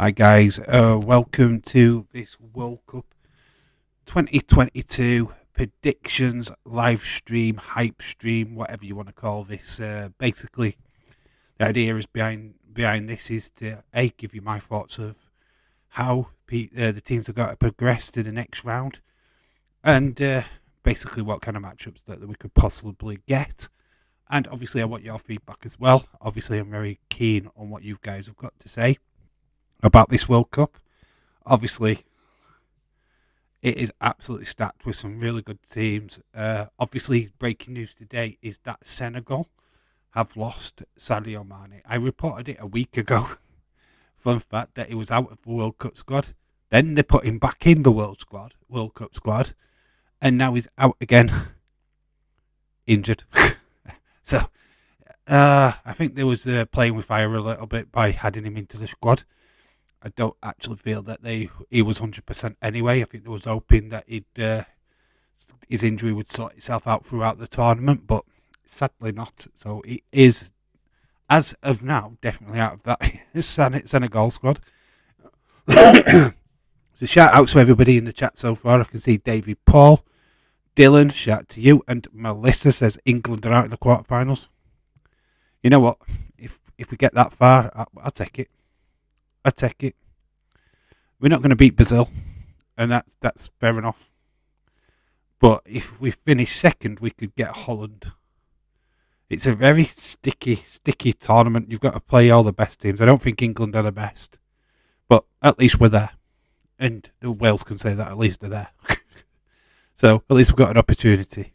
Hi guys, welcome to this World Cup 2022 predictions live stream, hype stream, whatever you want to call this. Basically, the idea is behind this is to give you my thoughts of how the teams are going to progress to the next round, and basically what kind of matchups that we could possibly get. And obviously, I want your feedback as well. Obviously, I'm very keen on what you guys have got to say about this World Cup. Obviously, it is absolutely stacked with some really good teams. Obviously, breaking news today is that Senegal have lost Sadio Mane. I reported it a week ago. Fun fact that he was out of the World Cup squad. Then they put him back in the World Cup squad, and now he's out again, injured. So, I think there was playing with fire a little bit by adding him into the squad. I don't actually feel that he was 100% anyway. I think there was hoping that his injury would sort itself out throughout the tournament, but sadly not. So he is, as of now, definitely out of that Senegal squad. So shout out to everybody in the chat so far. I can see David Paul, Dylan, shout out to you, and Melissa says England are out in the quarterfinals. You know what? If we get that far, I'll take it. I take it. We're not going to beat Brazil, and that's fair enough. But if we finish second, we could get Holland. It's a very sticky tournament. You've got to play all the best teams. I don't think England are the best, but at least we're there, and Wales can say that at least they're there. So at least we've got an opportunity.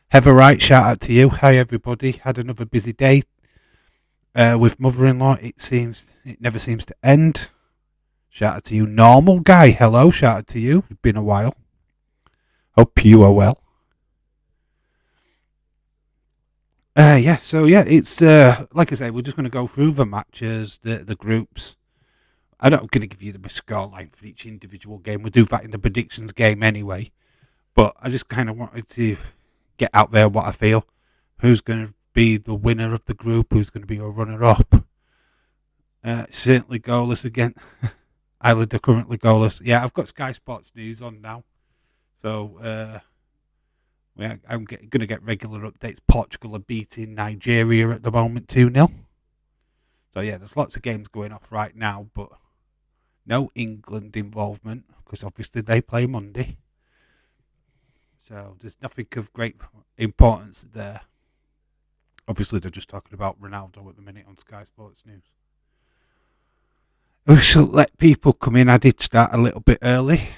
Heather Wright, shout out to you. Hi everybody. Had another busy day. With mother-in-law, it never seems to end. Shout out to you, normal guy. Hello, shout out to you. It's been a while. Hope you are well. It's like I say, we're just going to go through the matches, the groups. I'm not going to give you the scoreline for each individual game. We'll do that in the predictions game anyway. But I just kind of wanted to get out there what I feel. Who's going to be the winner of the group, who's going to be a runner-up. Certainly goalless again. Ireland are currently goalless. Yeah, I've got Sky Sports News on now. So I'm going to get regular updates. Portugal are beating Nigeria at the moment 2-0. So yeah, there's lots of games going off right now, but no England involvement because obviously they play Monday. So there's nothing of great importance there. Obviously, they're just talking about Ronaldo at the minute on Sky Sports News. We shall let people come in. I did start a little bit early.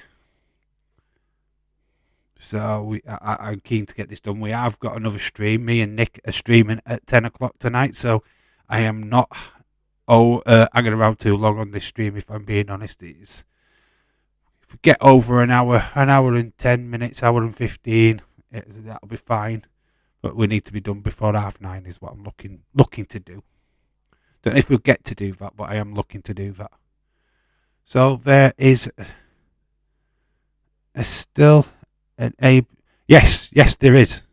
So I'm keen to get this done. We have got another stream. Me and Nick are streaming at 10 o'clock tonight. So I am not hanging around too long on this stream, if I'm being honest. If we get over an hour and 10 minutes, hour and 15, that'll be fine. But we need to be done before 9:30 is what I'm looking to do. Don't know if we'll get to do that, but I am looking to do that. So there is still yes, there is.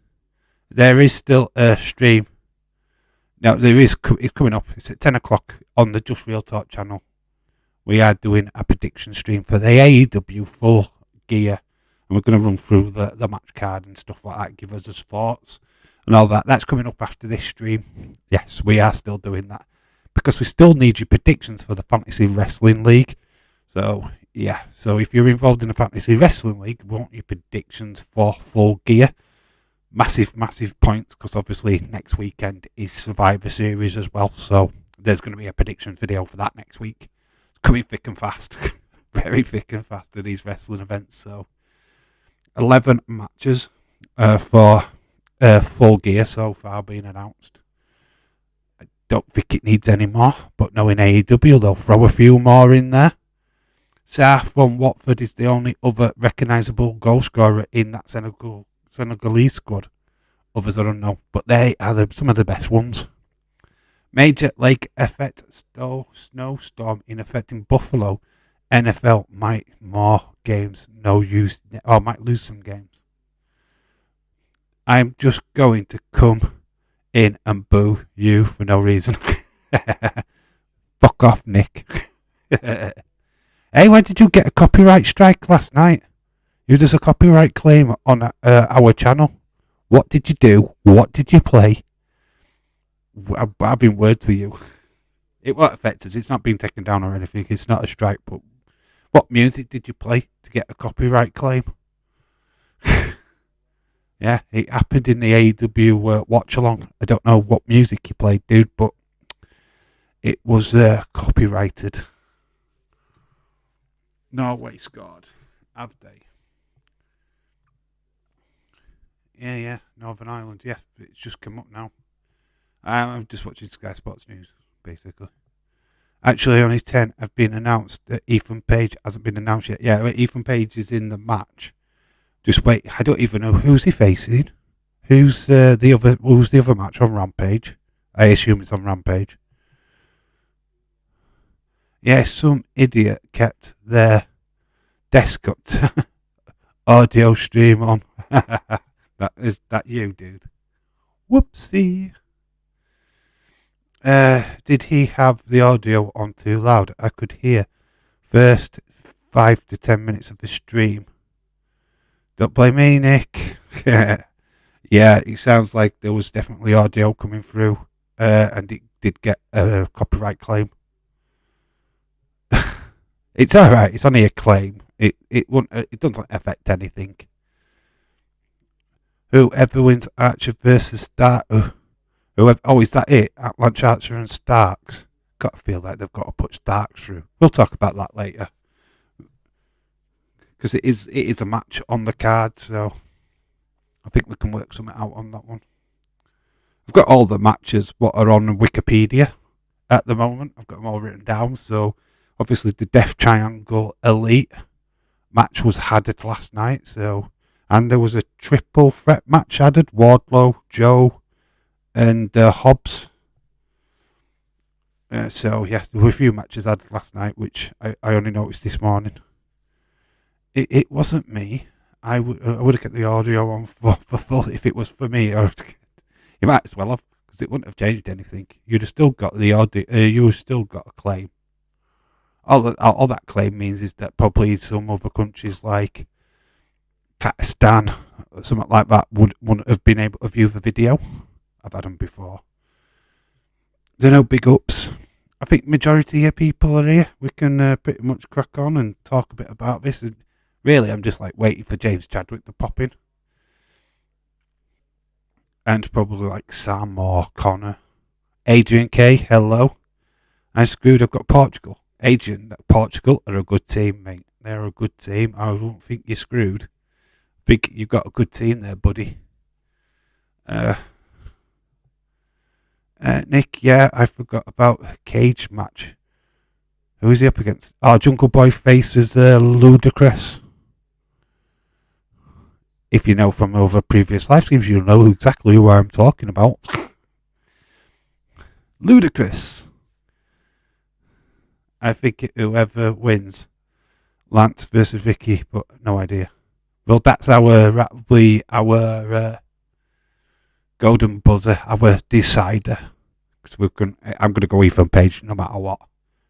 There is still a stream. No, it's coming up. It's at 10 o'clock on the Just Real Talk channel. We are doing a prediction stream for the AEW Full Gear. And we're going to run through the match card and stuff like that, give us his thoughts. And all that. That's coming up after this stream. Yes, we are still doing that. Because we still need your predictions for the Fantasy Wrestling League. So, yeah. So, if you're involved in the Fantasy Wrestling League, we want your predictions for Full Gear. Massive points. Because obviously next weekend is Survivor Series as well. So, there's going to be a prediction video for that next week. It's coming thick and fast. Very thick and fast to these wrestling events. So, 11 matches for Full Gear so far being announced. I don't think it needs any more, but knowing AEW, they'll throw a few more in there. Sarr from Watford is the only other recognisable goal scorer in that Senegalese squad. Others are unknown, but they are some of the best ones. Major Lake effect snowstorm in effect in Buffalo. NFL might more games no use or might lose some games. I'm just going to come in and boo you for no reason. Fuck off, Nick. Hey, why did you get a copyright strike last night? There's a copyright claim on our channel. What did you do? What did you play? I'm having words with you. It won't affect us. It's not being taken down or anything. It's not a strike. But what music did you play to get a copyright claim? Yeah, it happened in the AEW watch along. I don't know what music you played, dude, but it was copyrighted. Norway scored. Have they? Yeah, Northern Ireland. Yeah, it's just come up now. I'm just watching Sky Sports News, basically. Actually, only 10 have been announced. Ethan Page hasn't been announced yet. Yeah, Ethan Page is in the match. Just wait. I don't even know who's he facing. Who's the other match on Rampage? I assume it's on Rampage. Yeah, some idiot kept their desktop audio stream on. That you, dude? Whoopsie. Did he have the audio on too loud? I could hear first 5 to 10 minutes of the stream. Don't blame me, Nick. Yeah, it sounds like there was definitely audio coming through, and it did get a copyright claim. It's all right. It's only a claim. It won't. It doesn't affect anything. Whoever wins Archer versus Stark. Is that it? Avalanche Archer and Starks. Got to feel like they've got to put Starks through. We'll talk about that later. Because it is a match on the card, so I think we can work something out on that one. I've got all the matches what are on Wikipedia at the moment. I've got them all written down. So obviously the Death Triangle Elite match was added last night. And there was a triple threat match added: Wardlow, Joe, and Hobbs. There were a few matches added last night, which I only noticed this morning. It wasn't me. I would have kept the audio on for full if it was for me. You might as well have, because it wouldn't have changed anything. You'd have still got the audio. You would still got a claim. All that claim means is that probably some other countries like Kazakhstan or something like that wouldn't have been able to view the video. I've had them before. They're no big ups. I think majority of people are here. We can pretty much crack on and talk a bit about this. And really, I'm just like waiting for James Chadwick to pop in. And probably like Sam or Connor. Adrian K, hello. I'm screwed, I've got Portugal. Adrian, Portugal are a good team, mate. They're a good team. I don't think you're screwed. I think you've got a good team there, buddy. Nick, yeah, I forgot about Cage match. Who is he up against? Oh, Jungle Boy faces Ludacris. If you know from over previous live streams, you'll know exactly who I'm talking about. Ludacris. I think whoever wins, Lance versus Vicky, but no idea. Well, that's our golden buzzer, our decider. Because I'm going to go Ethan Page no matter what.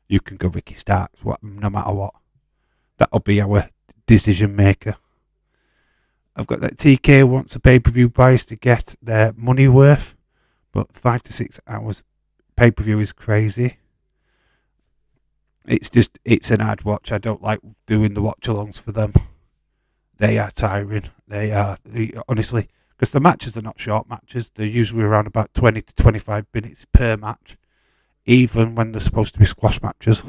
You can go Ricky Starks, no matter what. That'll be our decision maker. I've got that TK wants a pay-per-view price to get their money worth, but 5 to 6 hours pay-per-view is crazy. It's an ad watch. I don't like doing the watch-alongs for them. They are tiring. They are, honestly, because the matches are not short matches. They're usually around about 20 to 25 minutes per match, even when they're supposed to be squash matches.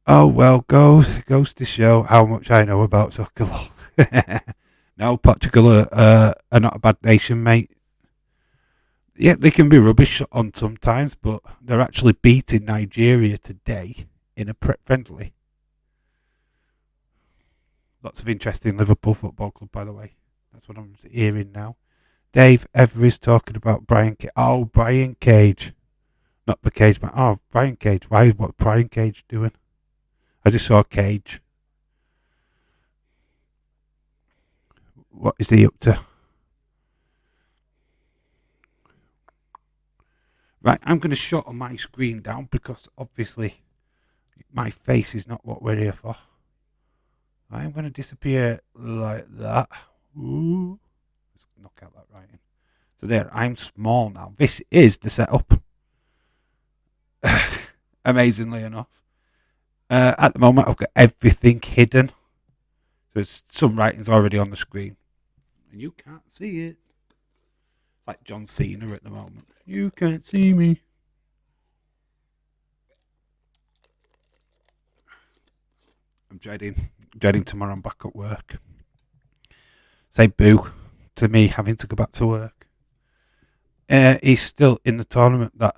Oh, well, goes to show how much I know about soccer. No, Portugal are not a bad nation, mate. Yeah, they can be rubbish on sometimes, but they're actually beating Nigeria today in a prep friendly. Lots of interest in Liverpool Football Club, by the way. That's what I'm hearing now. Dave Every's talking about Brian Cage. Oh, Brian Cage. Not the Cage man. Oh, Brian Cage. What Brian Cage doing? I just saw Cage. What is he up to? Right, I'm going to shut my screen down because obviously My face is not what we're here for. I'm going to disappear like that. Ooh. Let's knock out that writing. So there, I'm small now. This is the setup. Amazingly enough. At the moment, I've got everything hidden. There's some writings already on the screen. And you can't see it. It's like John Cena at the moment. You can't see me. I'm dreading tomorrow. I'm back at work. Say boo to me having to go back to work. He's still in the tournament that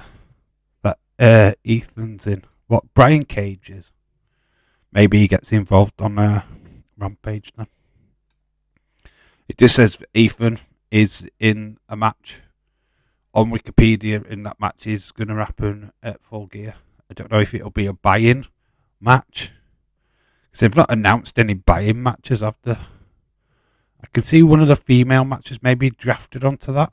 Ethan's in. What Brian Cage is. Maybe he gets involved on Rampage then. It just says Ethan is in a match on Wikipedia, and that match is going to happen at Full Gear. I don't know if it'll be a buy-in match, because they've not announced any buy-in matches after. I can see one of the female matches maybe drafted onto that.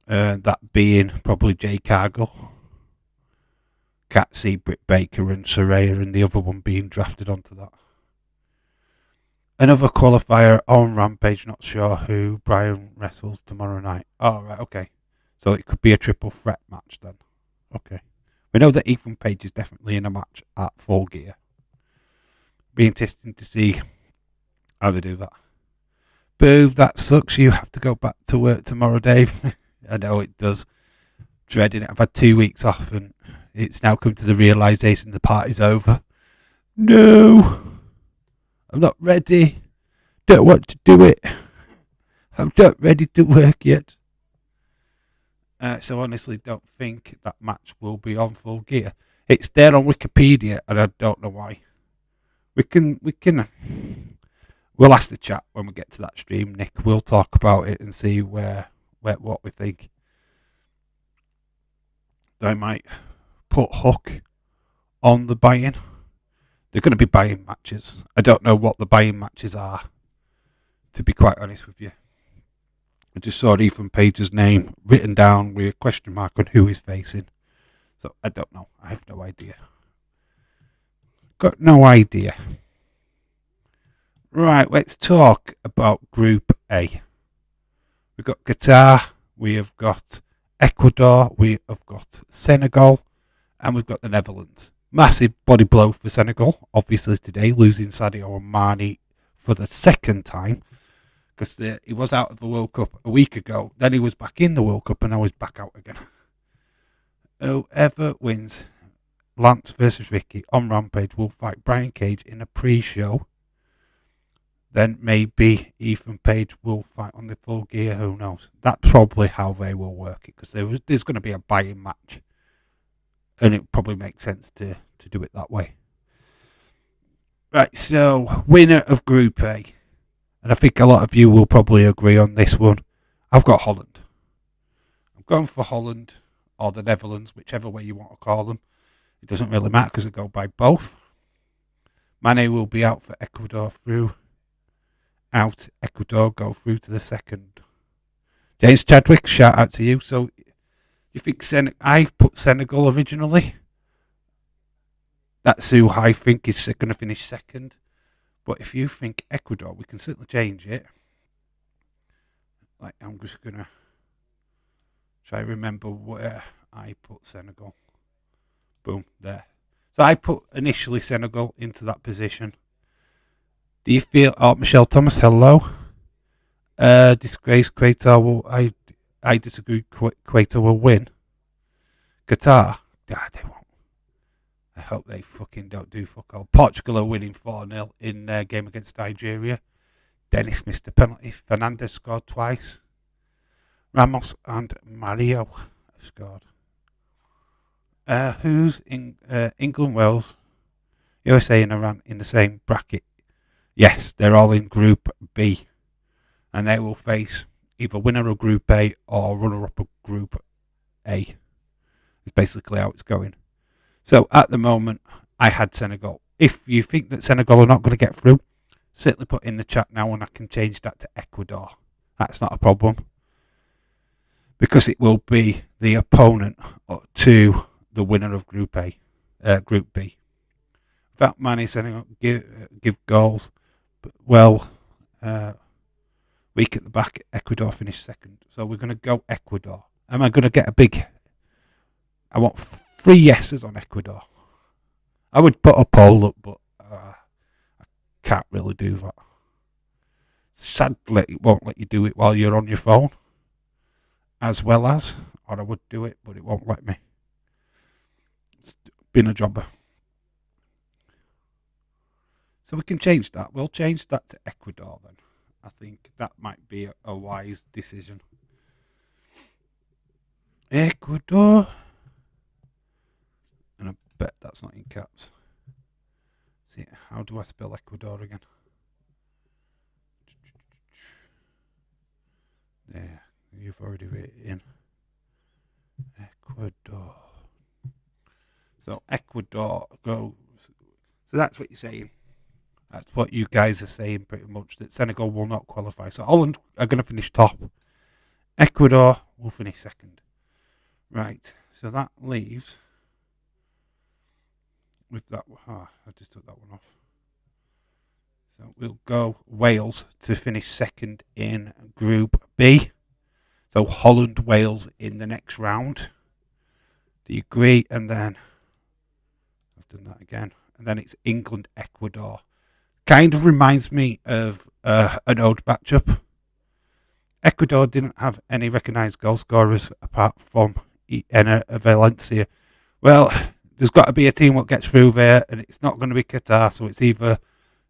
That being probably Jay Cargill, Cat C, Britt Baker, and Saraya, and the other one being drafted onto that. Another qualifier on Rampage, not sure who. Brian wrestles tomorrow night. Oh, right, okay. So it could be a triple threat match then. Okay. We know that Ethan Page is definitely in a match at Full Gear. Be interesting to see how they do that. Boo, that sucks. You have to go back to work tomorrow, Dave. I know it does. Dreading it. I've had 2 weeks off and it's now come to the realisation the party's over. No. I'm not ready. Don't want to do it. I'm not ready to work yet. So honestly, don't think that match will be on Full Gear. It's there on Wikipedia, and I don't know why. We'll ask the chat when we get to that stream, Nick. We'll talk about it and see what we think. I might put Hook on the buy-in. They're going to be buy-in matches. I don't know what the buy-in matches are, to be quite honest with you. I just saw Ethan Page's name written down with a question mark on who he's facing. So I don't know. I have no idea. Got no idea. Right, let's talk about Group A. We've got Qatar, we have got Ecuador, we have got Senegal, and we've got the Netherlands. Massive body blow for Senegal, obviously today, losing Sadio Mane for the second time, because he was out of the World Cup a week ago, then he was back in the World Cup, and now he's back out again. Whoever wins Lance versus Ricky on Rampage will fight Brian Cage in a pre-show. Then maybe Ethan Page will fight on the Full Gear, who knows. That's probably how they will work it, because there's going to be a buy-in match. And it probably makes sense to do it that way. Right, so winner of Group A. And I think a lot of you will probably agree on this one. I've got Holland. I'm going for Holland or the Netherlands, whichever way you want to call them. It doesn't really matter because I go by both. Mane will be out for Ecuador through. Out Ecuador, go through to the second. James Chadwick, shout out to you. So, you think I put Senegal originally? That's who I think is going to finish second. But if you think Ecuador, we can certainly change it. Like, I'm just going to try to remember where I put Senegal. Boom, there. So I put initially Senegal into that position. Do you feel... Oh, Michelle Thomas, hello. Disgrace, Qatar I disagree, Qatar will win. Qatar? Nah, they won't. I hope they fucking don't do fuck all. Portugal are winning 4-0 in their game against Nigeria. Dennis missed a penalty. Fernandez scored twice. Ramos and Mario have scored. Who's in England, Wales, USA and Iran in the same bracket? Yes, they're all in Group B. And they will face either winner of Group A or runner-up of Group A. It's basically how it's going. So at the moment, I had Senegal. If you think that Senegal are not going to get through, certainly put in the chat now and I can change that to Ecuador. That's not a problem. Because it will be the opponent to the winner of Group A. Group B. Without Mane setting up, give goals. But, well, weak at the back. Ecuador finished second. So we're going to go Ecuador. Am I going to get a big... I want 3 yeses on Ecuador. I would put a poll up, but I can't really do that. Sadly, it won't let you do it while you're on your phone. As well as, or I would do it, but it won't let me. It's been a jobber. So we can change that. We'll change that to Ecuador then. I think that might be a wise decision. Ecuador. And I bet that's not in caps. See, how do I spell Ecuador again? There, you've already written it in. Ecuador. So Ecuador goes. So that's what you're saying. That's what you guys are saying pretty much, that Senegal will not qualify. So Holland are going to finish top. Ecuador will finish second. Right, so that leaves... with that... I just took that one off. So we'll go Wales to finish second in Group B. So Holland, Wales in the next round. Do you agree? And then... I've done that again. And then it's England, Ecuador. Kind of reminds me of an old matchup. Ecuador didn't have any recognised goal scorers apart from Enner Valencia. Well, there's got to be a team that gets through there, and it's not going to be Qatar, so it's either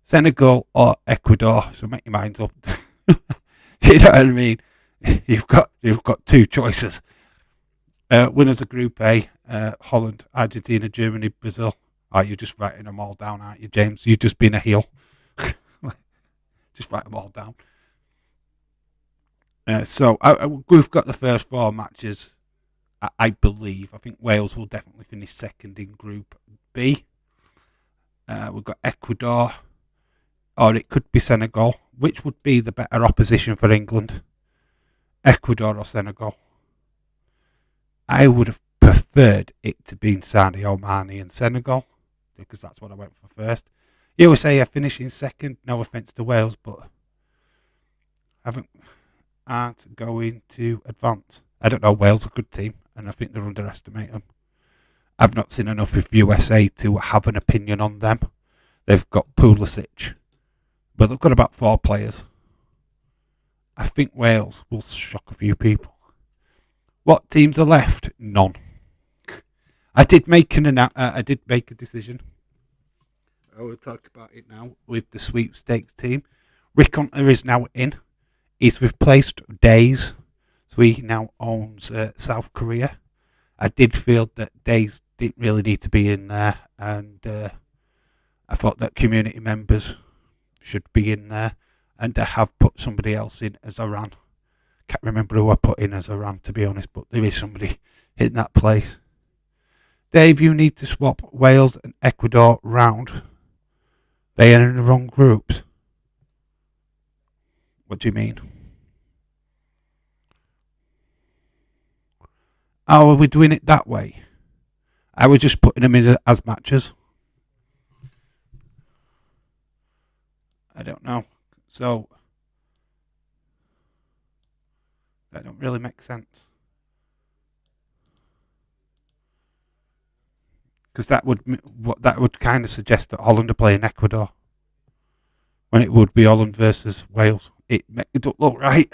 Senegal or Ecuador. So make your minds up. You know what I mean? You've got 2 choices. Winners of Group A: Holland, Argentina, Germany, Brazil. Oh, you're just writing them all down, aren't you, James? You've just been a heel. Just write them all down. So we've got the first 4 matches, I believe. I think Wales will definitely finish second in Group B. We've got Ecuador, or it could be Senegal. Which would be the better opposition for England? Ecuador or Senegal? I would have preferred it to be Sadio Mane and Senegal, because that's what I went for first. USA are finishing second. No offence to Wales, but aren't going to advance. I don't know. Wales are a good team, and I think they're underestimating them. I've not seen enough of USA to have an opinion on them. They've got Pulisic, but they've got about 4 players. I think Wales will shock a few people. What teams are left? None. I did make a decision. I will talk about it now with the sweepstakes team. Rick Hunter is now in. He's replaced Days, so he now owns South Korea. I did feel that Days didn't really need to be in there, and I thought that community members should be in there, and I have put somebody else in as Iran. Can't remember who I put in as Iran, to be honest, but there is somebody in that place. Dave, you need to swap Wales and Ecuador round. They are in the wrong groups. What do you mean? Oh, are we doing it that way? I was just putting them in as matches. I don't know. So, that don't really make sense. Because that would kind of suggest that Holland are playing Ecuador, when it would be Holland versus Wales. It don't look right.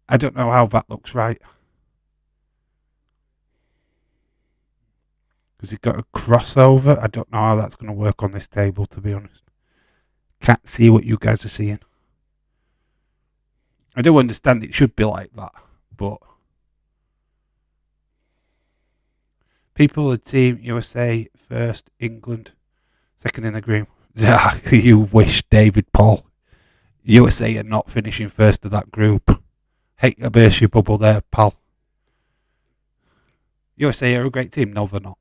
I don't know how that looks right. Because you've got a crossover. I don't know how that's going to work on this table, to be honest. Can't see what you guys are seeing. I do understand it should be like that, but people of Team USA first, England second in the group. Yeah, you wish, David Paul. USA are not finishing first of that group. Hate to burst your bubble there, pal. USA are a great team. No, they're not.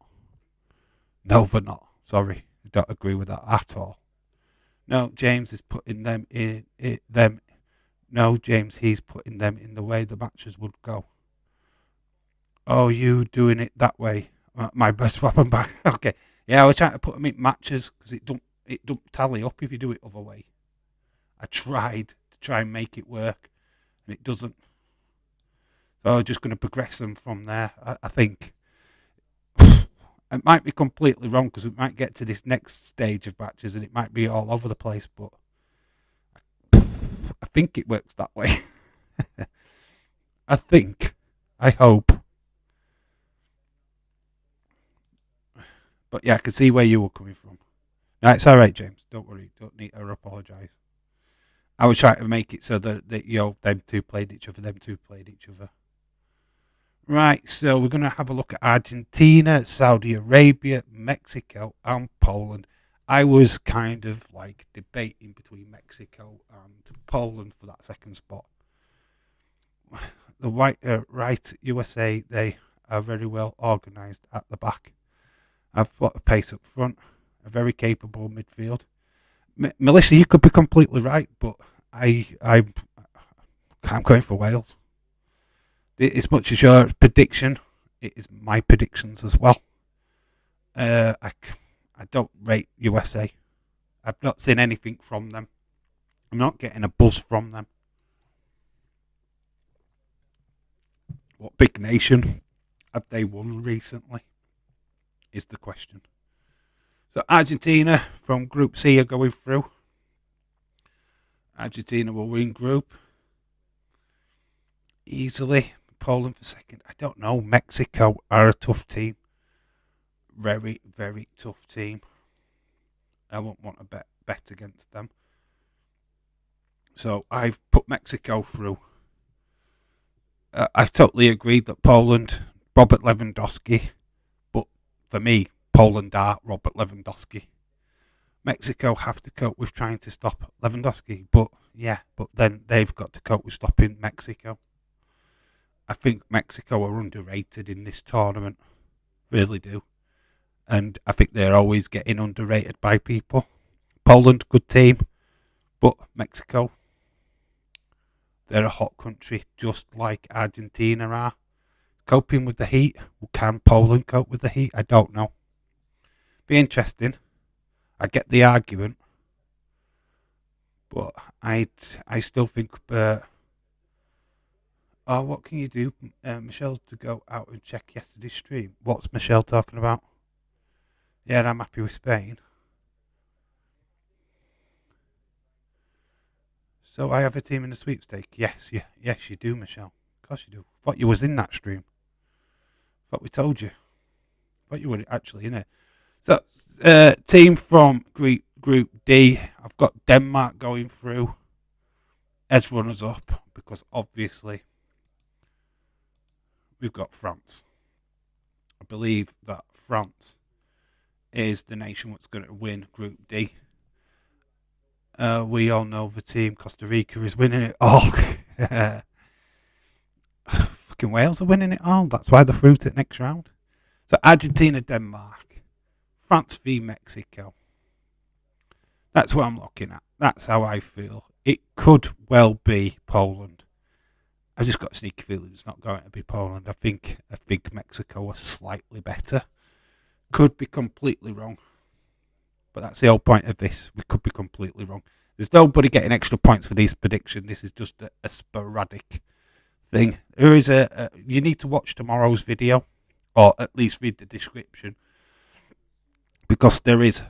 No, they're not. Sorry, I don't agree with that at all. No, James is putting them in them. No, James, he's putting them in the way the matches would go. Oh, you doing it that way? My best swap them back. Okay. Yeah, I was trying to put them in matches because it don't tally up if you do it other way. I tried to try and make it work, and it doesn't. So I'm just going to progress them from there. I think it might be completely wrong because we might get to this next stage of matches and it might be all over the place, but I think it works that way. I think. I hope. But yeah, I can see where you were coming from. No, it's all right, James. Don't worry. Don't need to apologise. I was trying to make it so that them two played each other, them two played each other. Right, so we're going to have a look at Argentina, Saudi Arabia, Mexico, and Poland. I was kind of like debating between Mexico and Poland for that second spot. The right USA, they are very well organised at the back. I've got a pace up front, a very capable midfield. Melissa, you could be completely right, but I'm going for Wales. As much as your prediction, it is my predictions as well. I don't rate USA. I've not seen anything from them. I'm not getting a buzz from them. What big nation have they won recently? Is the question. So Argentina from Group C are going through. Argentina will win group easily. Poland for second. I don't know. Mexico are a tough team. Very, very tough team. I won't want to bet against them. So I've put Mexico through. I totally agree that Poland, Robert Lewandowski, but for me, Poland are Robert Lewandowski. Mexico have to cope with trying to stop Lewandowski, but then they've got to cope with stopping Mexico. I think Mexico are underrated in this tournament, really do, and I think they're always getting underrated by people. Poland, good team, but Mexico, they're a hot country, just like Argentina are. Coping with the heat, can Poland cope with the heat? I don't know. Be interesting. I get the argument, but I still think. What can you do, Michelle, to go out and check yesterday's stream? What's Michelle talking about? Yeah, I'm happy with Spain. So I have a team in the sweepstake. Yes, you do, Michelle. Of course you do. Thought you was in that stream. Thought we told you. Thought you were actually in it. So, team from Group D. I've got Denmark going through as runners up because obviously we've got France. I believe that France is the nation that's going to win Group D. We all know the team Costa Rica is winning it all. Fucking Wales are winning it all. That's why they're through to the next round. So Argentina, Denmark, France v Mexico. That's what I'm looking at. That's how I feel. It could well be Poland. I've just got a sneaky feeling it's not going to be Poland. I think Mexico are slightly better. Could be completely wrong. But that's the whole point of this. We could be completely wrong. There's nobody getting extra points for this prediction. This is just a sporadic thing. There is you need to watch tomorrow's video, or at least read the description, because there is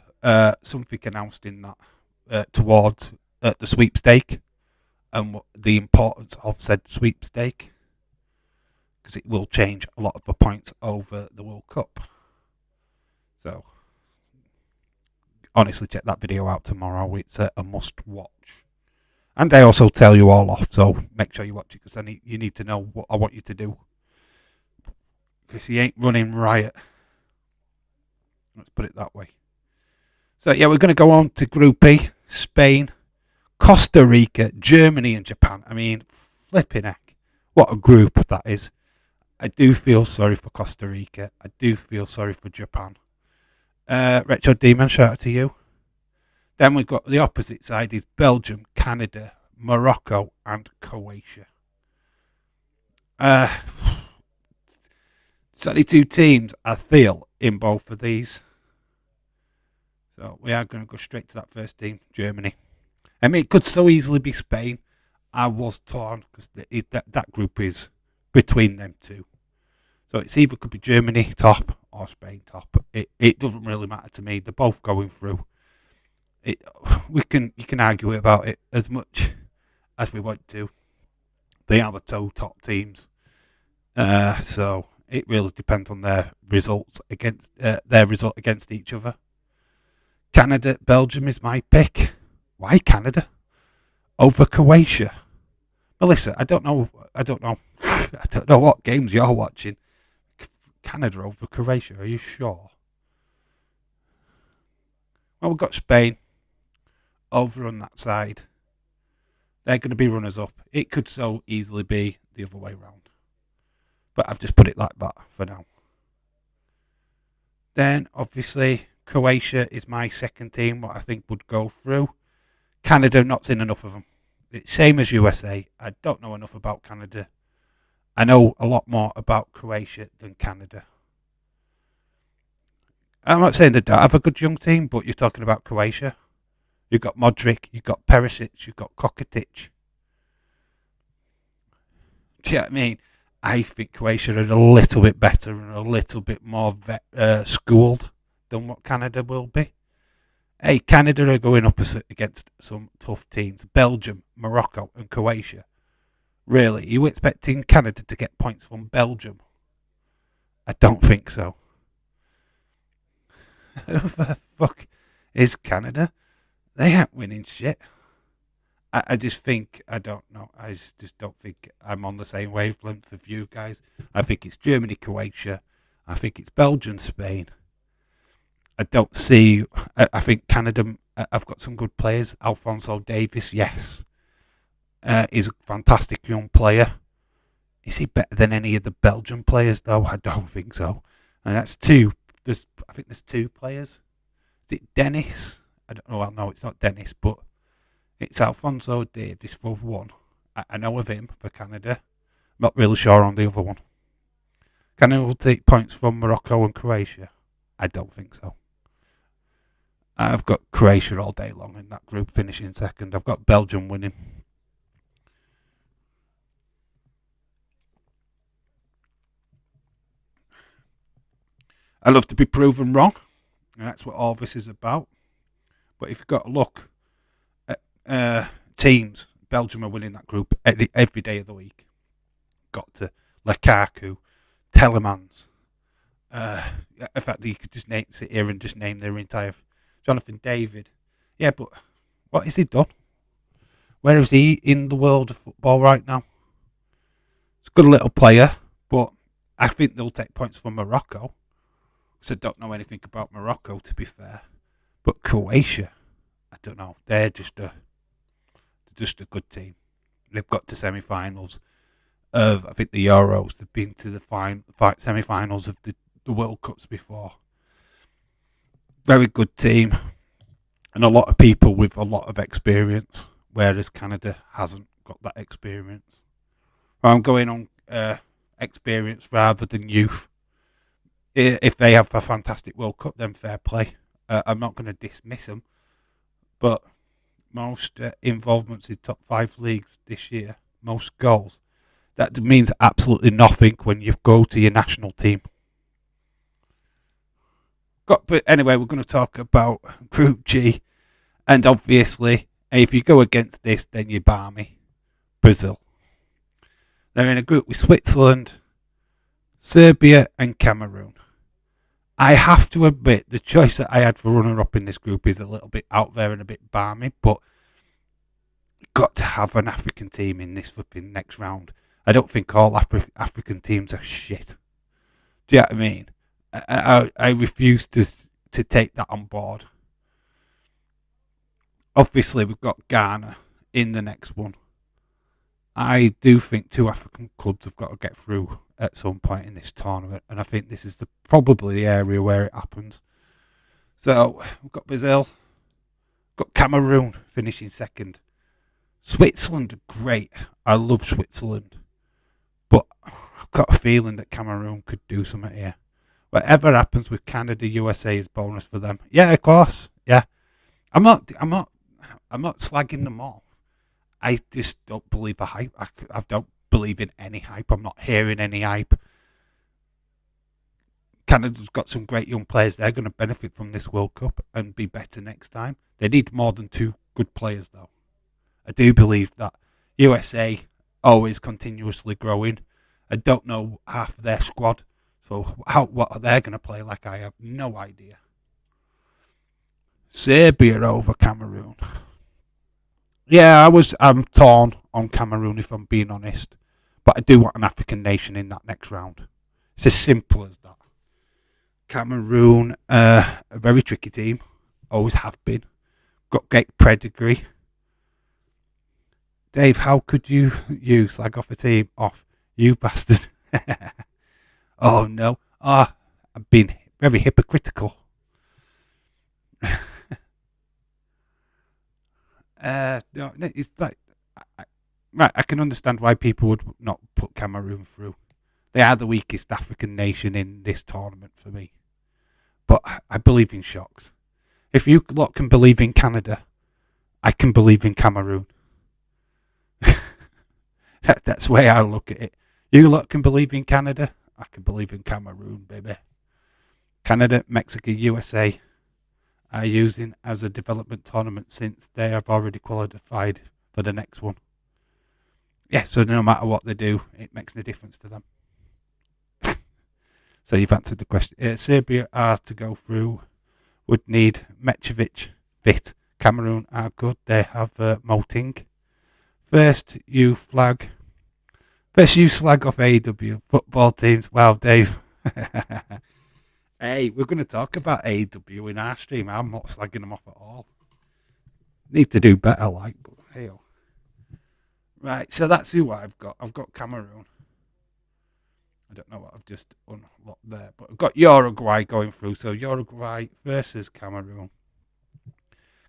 something announced in that towards the sweepstake and the importance of said sweepstake, because it will change a lot of the points over the World Cup. So honestly, check that video out tomorrow. It's a must watch. And I also tell you all off, so make sure you watch it, because you need to know what I want you to do. Because he ain't running riot. Let's put it that way. So yeah, we're going to go on to Group E. Spain, Costa Rica, Germany and Japan. I mean, flipping heck. What a group that is. I do feel sorry for Costa Rica. I do feel sorry for Japan. Retro Demon, shout out to you. Then we've got the opposite side is Belgium, Canada, Morocco and Croatia. 32 teams, I feel, in both of these. So we are going to go straight to that first team, Germany. I mean, it could so easily be Spain. I was torn because that group is between them two. So it's either could be Germany top or Spain top. It doesn't really matter to me. They're both going through. It you can argue about it as much as we want to. They are the two top teams. So it really depends on their results against each other. Canada, Belgium is my pick. Why Canada over Croatia? Melissa, I don't know. I don't know what games you're watching. Canada over Croatia. Are you sure? Well, we've got Spain over on that side. They're going to be runners up. It could so easily be the other way round. But I've just put it like that for now. Then, obviously, Croatia is my second team, what I think would go through. Canada, not seen enough of them. It's same as USA. I don't know enough about Canada. I know a lot more about Croatia than Canada. I'm not saying they don't have a good young team, but you're talking about Croatia. You've got Modric, you've got Perisic, you've got Kokatic. Do you know what I mean? I think Croatia are a little bit better and a little bit more schooled than what Canada will be. Hey, Canada are going up against some tough teams. Belgium, Morocco and Croatia. Really? Are you expecting Canada to get points from Belgium? I don't think so. Who the fuck is Canada? They ain't winning shit. I just think, I don't know. I just don't think I'm on the same wavelength of you guys. I think it's Germany, Croatia. I think it's Belgium, Spain. I don't see. I think Canada. I've got some good players. Alphonso Davies, yes, is a fantastic young player. Is he better than any of the Belgian players though? I don't think so. And that's two. I think there's two players. Is it Dennis? I don't know. Well, no, it's not Dennis, but it's Alphonso Davies for one. I know of him for Canada. Not really sure on the other one. Canada will take points from Morocco and Croatia. I don't think so. I've got Croatia all day long in that group, finishing second. I've got Belgium winning. I love to be proven wrong. And that's what all this is about. But if you've got to look at teams, Belgium are winning that group every day of the week. Got to Lukaku, Telemans. In fact, you could just sit here and just name their entire. Jonathan David. Yeah, but what has he done? Where is he in the world of football right now? It's a good little player, but I think they'll take points from Morocco. Because I don't know anything about Morocco, to be fair. But Croatia, I don't know. They're just a good team. They've got to semi-finals of, I think, the Euros. They've been to the semi-finals of the World Cups before. Very good team. And a lot of people with a lot of experience, whereas Canada hasn't got that experience. I'm going on experience rather than youth. If they have a fantastic World Cup, then fair play. I'm not going to dismiss them. But most involvements in top 5 leagues this year, most goals, that means absolutely nothing when you go to your national team. But anyway, we're going to talk about Group G. And obviously, if you go against this, then you're balmy. Brazil. They're in a group with Switzerland, Serbia and Cameroon. I have to admit, the choice that I had for runner-up in this group is a little bit out there and a bit balmy, but got to have an African team in this flipping next round. I don't think all African teams are shit. Do you know what I mean? I refuse to take that on board. Obviously, we've got Ghana in the next one. I do think 2 African clubs have got to get through at some point in this tournament, and I think this is probably the area where it happens. So, we've got Brazil, got Cameroon finishing second. Switzerland, great. I love Switzerland. But I've got a feeling that Cameroon could do something here. Whatever happens with Canada, USA is bonus for them. Yeah, of course. Yeah, I'm not slagging them off. I just don't believe the hype. I don't believe in any hype. I'm not hearing any hype. Canada's got some great young players. They're going to benefit from this World Cup and be better next time. They need more than 2 good players, though. I do believe that USA always continuously growing. I don't know half of their squad, so what they're going to play like, I have no idea. Serbia over Cameroon. Yeah, I'm torn on Cameroon if I'm being honest, but I do want an African nation in that next round. It's as simple as that. Cameroon, a very tricky team, always have been. Got great pedigree. Dave, how could you slag off a team off? You bastard. Oh no. I've been very hypocritical. No, it's like, right, I can understand why people would not put Cameroon through. They are the weakest African nation in this tournament for me. But I believe in shocks. If you lot can believe in Canada, I can believe in Cameroon. That's the way I look at it. You lot can believe in Canada, I can believe in Cameroon, baby. Canada, Mexico, USA are using as a development tournament since they have already qualified for the next one. Yeah, so no matter what they do, it makes no difference to them. So you've answered the question. Serbia are to go through, would need Metrovic fit. Cameroon are good. They have Moting. First, you slag off AEW football teams. Wow, Dave. Hey, we're going to talk about AEW in our stream. I'm not slagging them off at all. Need to do better, like, but hey. Right, so that's who I've got. I've got Cameroon. I don't know what I've just unlocked there, but I've got Uruguay going through. So Uruguay versus Cameroon.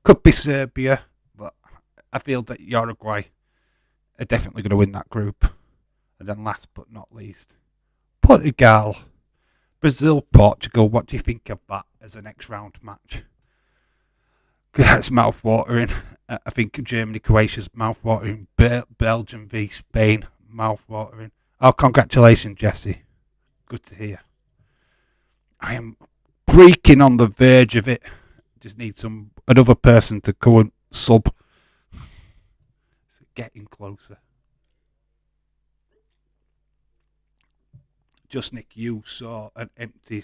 Could be Serbia, but I feel that Uruguay are definitely going to win that group. And then last but not least, Portugal. Brazil, Portugal. What do you think of that as a next round match? That's mouth-watering. I think Germany, Croatia's mouth-watering. Belgium v Spain, mouth-watering. Oh, congratulations, Jesse. Good to hear. I am breaking on the verge of it. Just need another person to go and sub. It's getting closer. Just Nick, you saw an empty.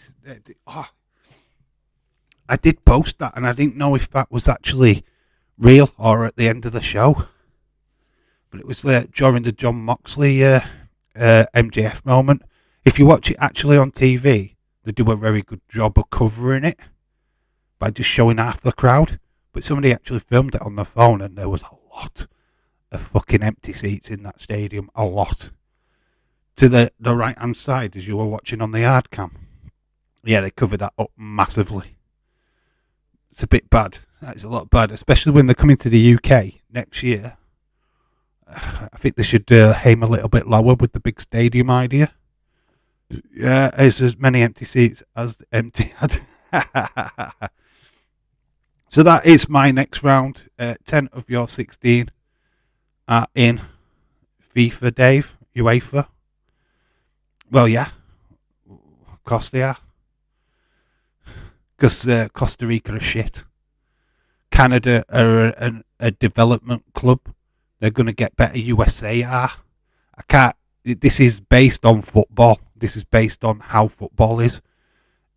I did post that, and I didn't know if that was actually real or at the end of the show. But it was during the John Moxley MJF moment. If you watch it actually on TV, they do a very good job of covering it by just showing half the crowd. But somebody actually filmed it on their phone, and there was a lot of fucking empty seats in that stadium. A lot. To the right hand side as you were watching on the hard cam. Yeah, they covered that up massively. It's a bit bad. That is a lot bad, especially when they're coming to the UK next year. I think they should aim a little bit lower with the big stadium idea. Yeah, there's as many empty seats as the empty had. So that is my next round. 10 of your 16 are in FIFA, Dave, UEFA. Well, yeah, of course they are. Because Costa Rica are shit. Canada are a development club. They're going to get better. USA are. This is based on football. This is based on how football is.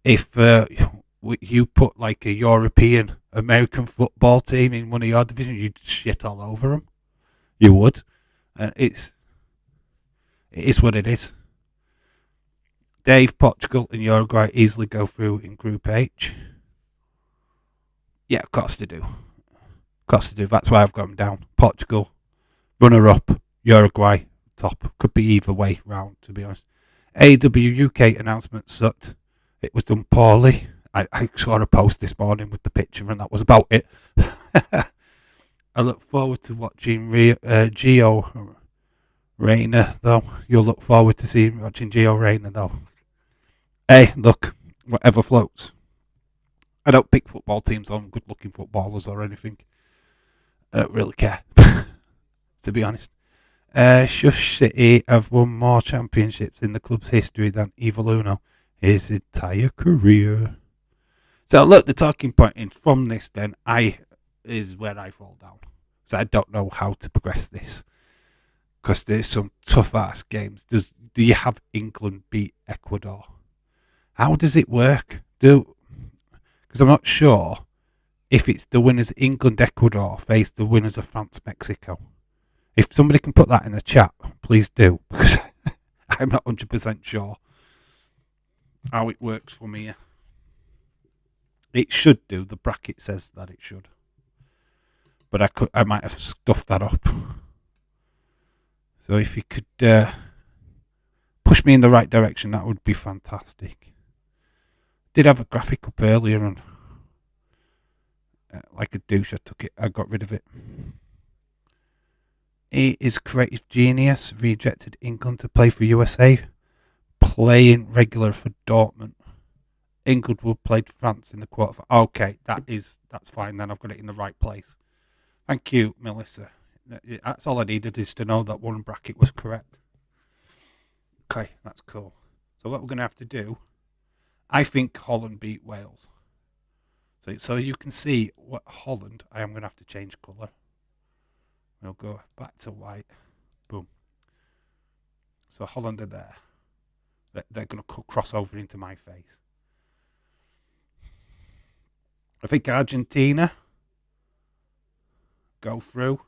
If you put like a European American football team in one of your divisions, you'd shit all over them. You would. It is what it is. Dave, Portugal and Uruguay easily go through in Group H. Yeah, of course they do. Of course they do. That's why I've got them down. Portugal, runner-up. Uruguay, top. Could be either way round, to be honest. AW UK announcement sucked. It was done poorly. I saw a post this morning with the picture, and that was about it. I look forward to watching Gio Reyna, though. You'll look forward to watching Gio Reyna, though. Hey, look, whatever floats. I don't pick football teams on good-looking footballers or anything. I don't really care, to be honest. Shush City have won more championships in the club's history than Evoluno his entire career. So look, the talking point is from this then is where I fall down. So I don't know how to progress this. Because there's some tough ass games. Do you have England beat Ecuador? How does it work? Because I'm not sure if it's the winners England Ecuador face the winners of France Mexico. If somebody can put that in the chat, please do, because I'm not 100% sure how it works from here. It should do. The bracket says that it should, but I might have stuffed that up. So if you could push me in the right direction, that would be fantastic. Did have a graphic up earlier and like a douche, I got rid of it. He is creative genius, rejected England to play for USA, playing regular for Dortmund. England will play France in the quarter. Okay, that's fine then. I've got it in the right place. Thank you, Melissa. That's all I needed, is to know that one bracket was correct. Okay, that's cool. So what we're going to have to do, I think Holland beat Wales. So you can see what Holland, I am going to have to change colour. We'll go back to white. Boom. So Holland are there. They're going to cross over into my face. I think Argentina go through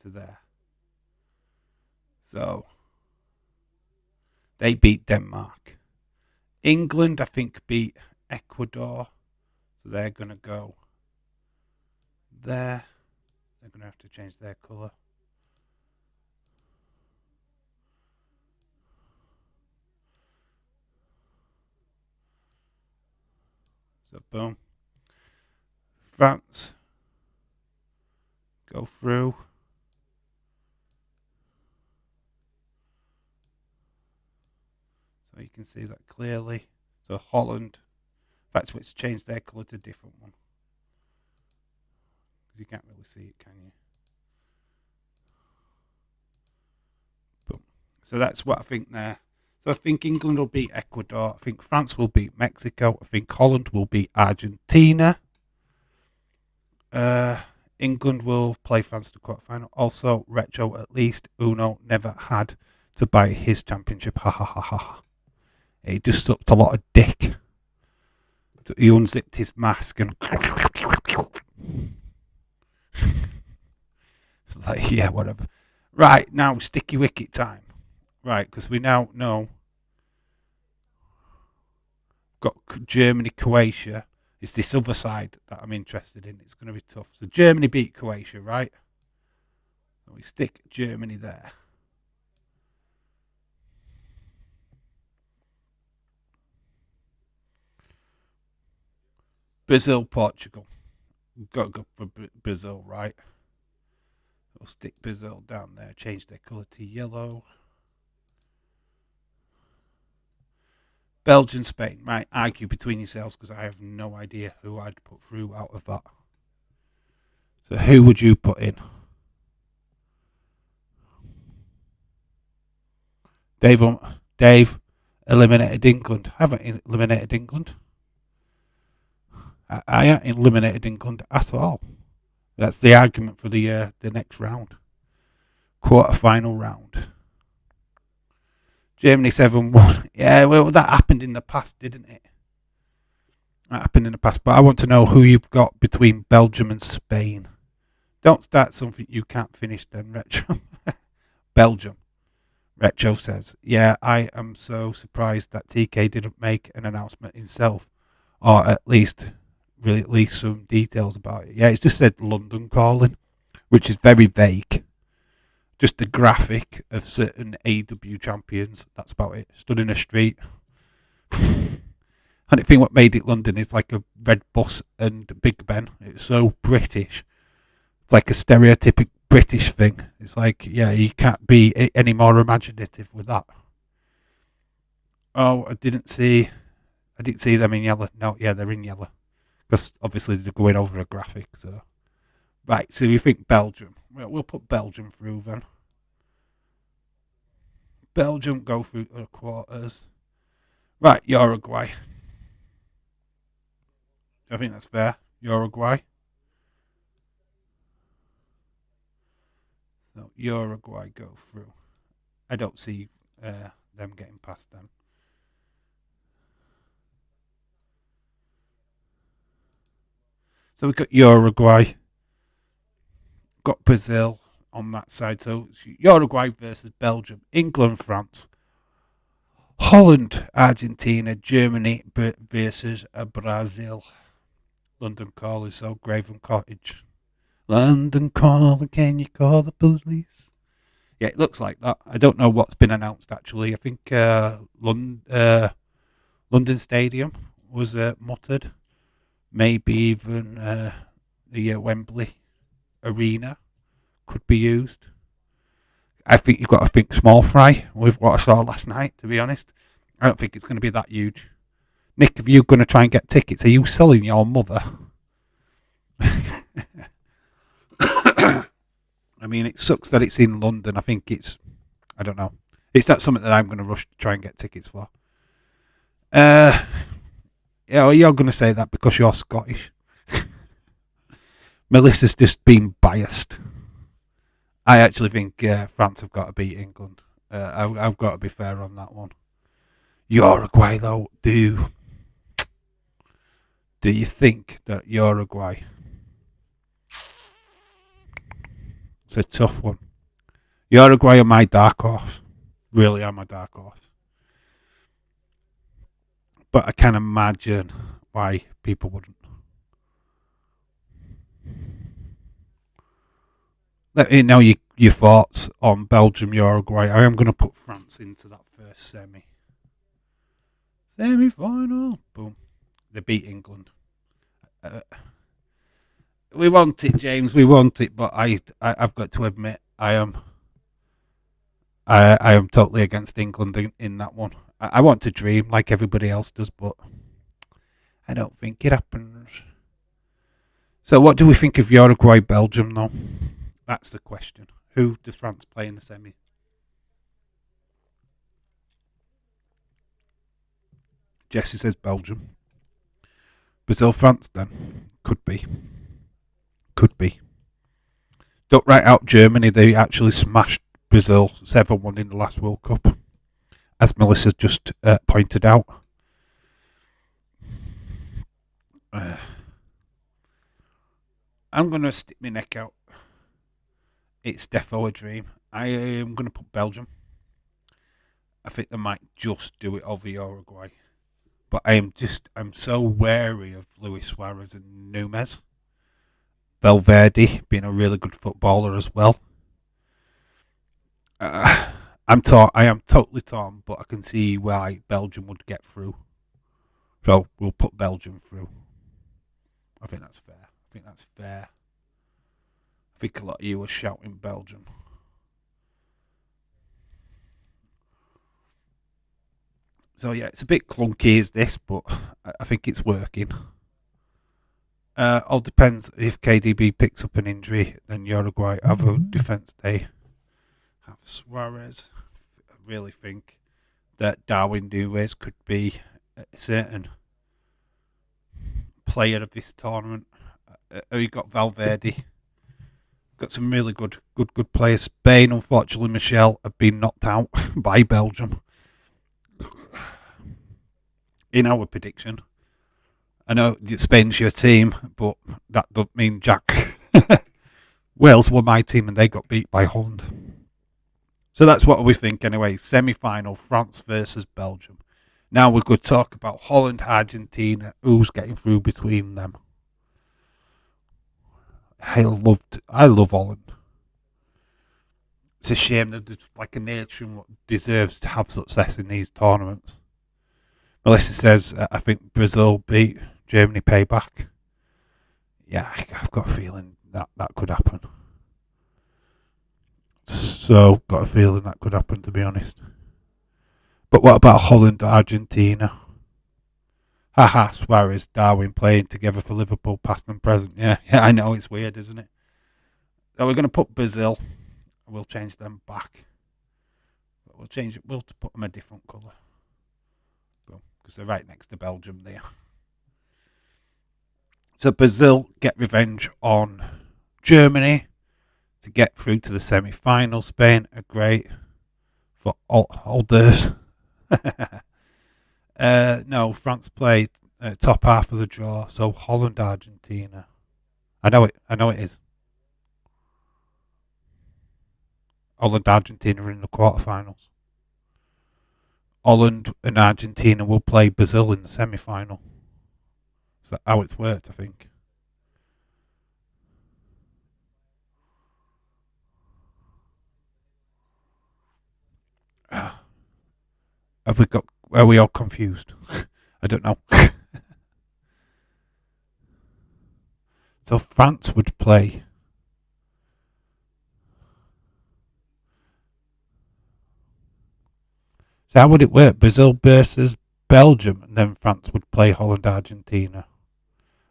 to there. So they beat Denmark. England, I think, beat Ecuador. So they're going to go there. They're going to have to change their colour. So boom. France go through. So you can see that clearly. So Holland, in fact, let's change their colour to a different one. You can't really see it, can you? Boom. So that's what I think there. So I think England will beat Ecuador. I think France will beat Mexico. I think Holland will beat Argentina. England will play France in the quarterfinal. Also, Retro, at least Uno never had to buy his championship. Ha ha ha ha. He just sucked a lot of dick. He unzipped his mask and it's like, yeah, whatever. Right, now sticky wicket time. Right, because we now know got Germany, Croatia. It's this other side that I'm interested in. It's going to be tough. So Germany beat Croatia, right? So we stick Germany there. Brazil, Portugal. We've got to go for Brazil, right? We'll stick Brazil down there. Change their colour to yellow. Belgium, Spain. Right, argue between yourselves because I have no idea who I'd put through out of that. So who would you put in? Dave eliminated England. I haven't eliminated England. I haven't eliminated England at all. That's the argument for the next round. Quarter-final round. Germany 7-1. Yeah, well, that happened in the past, didn't it? That happened in the past. But I want to know who you've got between Belgium and Spain. Don't start something you can't finish then, Retro. Belgium. Retro says, yeah, I am so surprised that TK didn't make an announcement himself. Or at least release some details about it. Yeah, it's just said London calling, which is very vague. Just a graphic of certain AW champions. That's about it. Stood in a street. And I think what made it London is like a red bus and Big Ben. It's so British. It's like a stereotypic British thing. It's like, yeah, you can't be any more imaginative with that. Oh, I didn't see them in yellow. No, yeah, they're in yellow because obviously they're going over a graphic. So right, so you think Belgium? Well, we'll put Belgium through then. Belgium go through the quarters. Right, Uruguay. I think that's fair. Uruguay. So Uruguay go through. I don't see them getting past them. So we've got Uruguay, got Brazil on that side. So Uruguay versus Belgium, England, France, Holland, Argentina, Germany versus Brazil. London Call is so Graven Cottage. London Calling, can you call the police? Yeah, it looks like that. I don't know what's been announced actually. I think London Stadium was muttered. Maybe even the Wembley Arena could be used. I think you've got to think small fry with what I saw last night, to be honest. I don't think it's going to be that huge. Nick, if you're going to try and get tickets, are you selling your mother? I mean, it sucks that it's in London. I think I don't know. It's not something that I'm going to rush to try and get tickets for. Yeah, well, you're going to say that because you're Scottish. Melissa's just been biased. I actually think France have got to beat England. I've got to be fair on that one. Uruguay, though, do you think that Uruguay? It's a tough one. Uruguay are my dark horse. Really are my dark horse. But I can imagine why people wouldn't. Let me know your thoughts on Belgium, Uruguay. I am going to put France into that first semi. Semi-final. Boom. They beat England. We want it, James. We want it, but I've got to admit I am totally against England in that one. I want to dream like everybody else does, but I don't think it happens. So, what do we think of Uruguay, Belgium, though? That's the question. Who does France play in the semi? Jesse says Belgium. Brazil, France, then. Could be. Could be. Don't write out Germany. They actually smashed Brazil 7-1 in the last World Cup, as Melissa just pointed out. I'm going to stick my neck out. It's defo a dream. I am going to put Belgium. I think they might just do it over Uruguay. But I'm so wary of Luis Suarez and Nunez. Valverde being a really good footballer as well. I'm torn. I am totally torn, but I can see why Belgium would get through. So we'll put Belgium through. I think that's fair. I think a lot of you were shouting Belgium. So yeah, it's a bit clunky as this, but I think it's working. All depends if KDB picks up an injury, then Uruguay have a defence. They have Suarez. I really think that Darwin Nunez could be a certain player of this tournament. You got Valverde. Got some really good players. Spain, unfortunately, Michelle have been knocked out by Belgium in our prediction. I know Spain's your team, but that doesn't mean Jack. Wales were my team and they got beat by Holland. So that's what we think anyway. Semi-final, France versus Belgium. Now we could talk about Holland, Argentina. Who's getting through between them? I love Holland. It's a shame that there's like a nation what deserves to have success in these tournaments. Melissa says, I think Brazil beat Germany payback. Yeah, I've got a feeling that could happen. So, got a feeling that could happen, to be honest. But what about Holland, Argentina? Haha, Suarez, Darwin playing together for Liverpool, past and present. Yeah, I know, it's weird, isn't it? So we're going to put Brazil. We'll change them back. But we'll change it. We'll put them a different colour. Because they're right next to Belgium there. So Brazil get revenge on Germany to get through to the semi-final. Spain are great for hors d'oeuvres. No, France played top half of the draw. So Holland, Argentina. I know it is. Holland, Argentina are in the quarterfinals. Holland and Argentina will play Brazil in the semi-final. So that's how it's worked, I think. Have we got? Are we all confused? I don't know. So France would play. So how would it work? Brazil versus Belgium, and then France would play Holland, Argentina.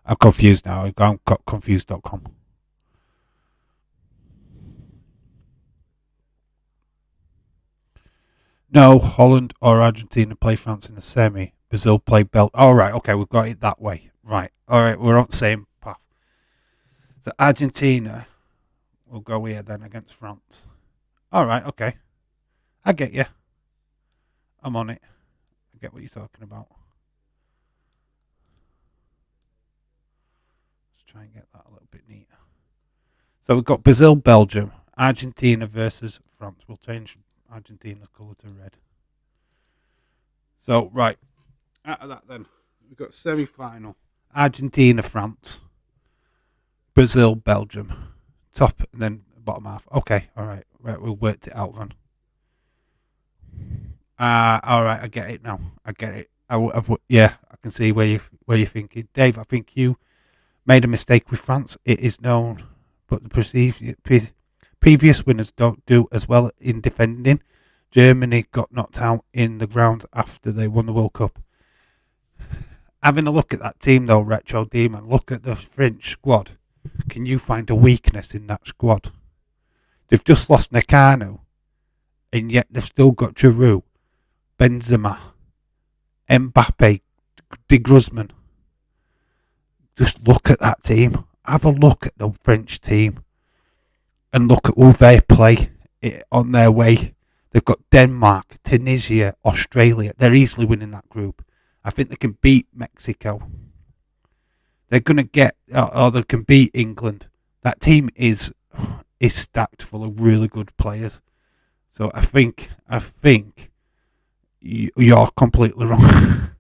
I'm confused now. I've got confused.com. No, Holland or Argentina play France in the semi. Brazil play Belgium. All right, okay, we've got it that way. Right, all right, we're on the same path. So Argentina will go here then against France. All right, okay. I get you. I'm on it. I get what you're talking about. Let's try and get that a little bit neater. So we've got Brazil, Belgium, Argentina versus France. We'll change Argentina's colour to red. So, right. Out of that then, we've got semi-final. Argentina, France. Brazil, Belgium. Top and then bottom half. Okay, all right. Right, we'll work it out then. All right, I get it now. I get it. Yeah, I can see where you're thinking, Dave. I think you made a mistake with France. It is known, but the previous winners don't do as well in defending. Germany got knocked out in the ground after they won the World Cup. Having a look at that team though, Retro Demon, look at the French squad. Can you find a weakness in that squad? They've just lost Nakano, and yet they've still got Giroud, Benzema, Mbappe, De Guzman. Just look at that team. Have a look at the French team and look at who they play on their way. They've got Denmark, Tunisia, Australia. They're easily winning that group. I think they can beat Mexico. They're going to get, or they can beat England. That team is stacked full of really good players. So I think you're completely wrong.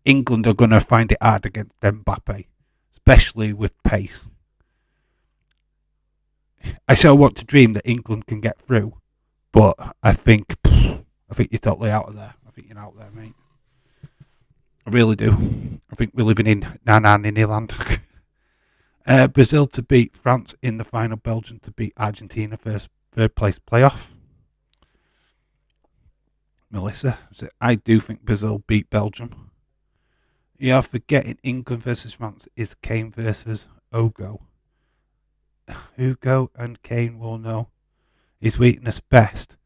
England are going to find it hard against Mbappe, especially with pace. I so want to dream that England can get through, but I think you're totally out of there. I think you're out there, mate. I really do. I think we're living in Nini land. Brazil to beat France in the final. Belgium to beat Argentina third place playoff. Melissa, I do think Brazil beat Belgium. You're forgetting England versus France is Kane versus Ogo. Hugo and Kane will know his weakness best.